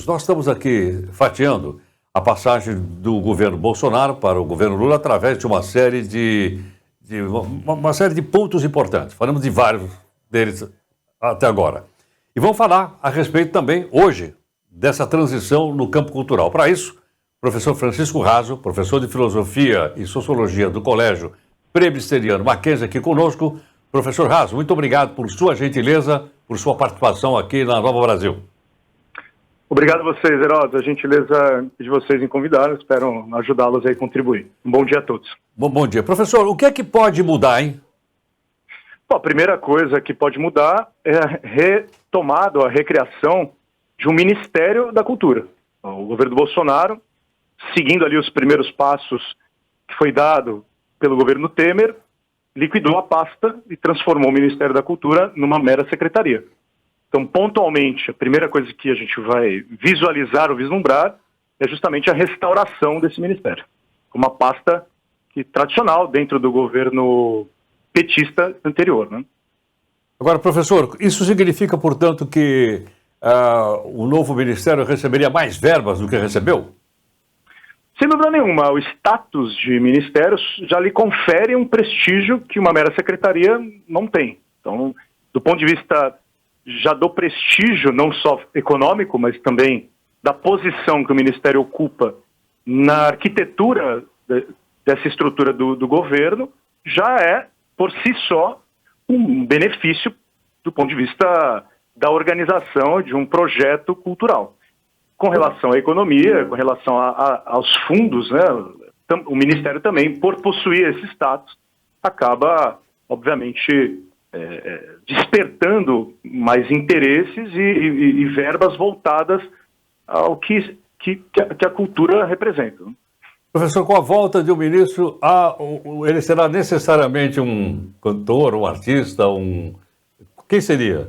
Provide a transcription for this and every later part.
Santos, nós estamos aqui fatiando a passagem do governo Bolsonaro para o governo Lula através de uma série uma série de pontos importantes. Falamos de vários deles até agora. E vamos falar a respeito também, hoje, dessa transição no campo cultural. Para isso, o professor Francisco Raso, professor de Filosofia e Sociologia do Colégio Presbiteriano Mackenzie, aqui conosco. Professor Raso, muito obrigado por sua gentileza, por sua participação aqui na Nova Brasil. Obrigado a vocês, Heródoto. A gentileza de vocês em convidar, espero ajudá-los a contribuir. Um bom dia a todos. Bom dia. Professor, o que é que pode mudar, hein? Bom, a primeira coisa que pode mudar é a retomada, a recriação de um Ministério da Cultura. O governo Bolsonaro, seguindo ali os primeiros passos que foi dado pelo governo Temer, liquidou a pasta e transformou o Ministério da Cultura numa mera secretaria. Então, pontualmente, a primeira coisa que a gente vai visualizar ou vislumbrar é justamente a restauração desse ministério. Uma pasta tradicional dentro do governo petista anterior, né? Agora, professor, isso significa, portanto, que o novo ministério receberia mais verbas do que recebeu? Sem dúvida nenhuma, o status de ministérios já lhe confere um prestígio que uma mera secretaria não tem. Então, do ponto de vista já do prestígio, não só econômico, mas também da posição que o Ministério ocupa na arquitetura dessa estrutura do governo, já é, por si só, um benefício do ponto de vista da organização de um projeto cultural. Com relação à economia, com relação aos fundos, né, o Ministério também, por possuir esse status, acaba, obviamente, despertando mais interesses e verbas voltadas ao que a cultura representa. Professor, com a volta de um ministro, ele será necessariamente um cantor, um artista, Quem seria?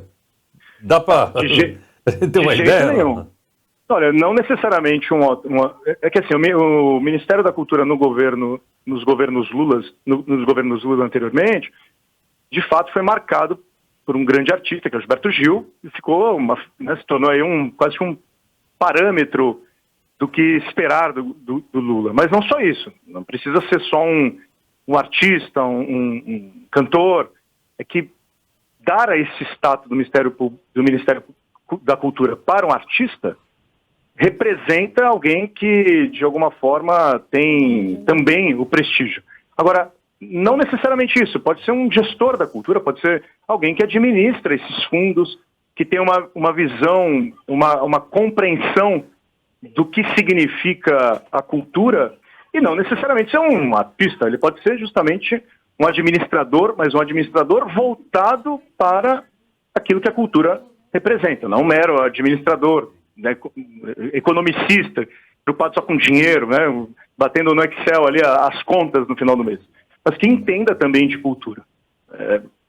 Dá para ter uma ideia? Nenhum. Olha, não necessariamente É que assim, o Ministério da Cultura nos governos Lula anteriormente, de fato foi marcado por um grande artista, que é o Gilberto Gil, e se tornou aí quase que um parâmetro do que esperar do Lula. Mas não só isso, não precisa ser só um artista, um cantor, é que dar a esse status do Ministério da Cultura para um artista representa alguém que, de alguma forma, tem também o prestígio. Agora, não necessariamente isso, pode ser um gestor da cultura, pode ser alguém que administra esses fundos, que tem uma visão, uma compreensão do que significa a cultura, e não necessariamente ser um artista, ele pode ser justamente um administrador, mas um administrador voltado para aquilo que a cultura representa, não um mero administrador, né, economicista, preocupado só com dinheiro, né, batendo no Excel ali as contas no final do mês, mas que entenda também de cultura.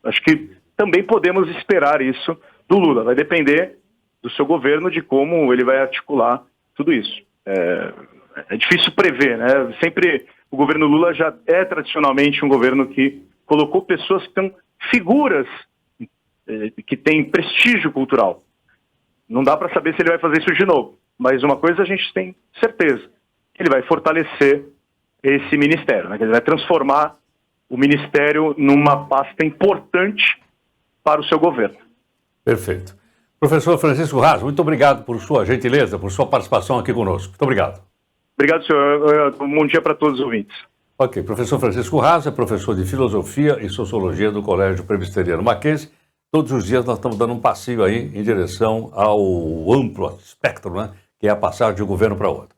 Acho que também podemos esperar isso do Lula, vai depender do seu governo, de como ele vai articular tudo isso. É difícil prever, né? Sempre o governo Lula já é tradicionalmente um governo que colocou pessoas que são figuras que têm prestígio cultural. Não dá para saber se ele vai fazer isso de novo, mas uma coisa a gente tem certeza, ele vai fortalecer esse ministério, né? Ele vai transformar o ministério numa pasta importante para o seu governo. Perfeito. Professor Francisco Raso, muito obrigado por sua gentileza, por sua participação aqui conosco. Muito obrigado. Obrigado, senhor. Um bom dia para todos os ouvintes. Ok, professor Francisco Raso é professor de Filosofia e Sociologia do Colégio Presbiteriano Mackenzie. Todos os dias nós estamos dando um passeio aí em direção ao amplo espectro, né, que é a passagem de um governo para outro.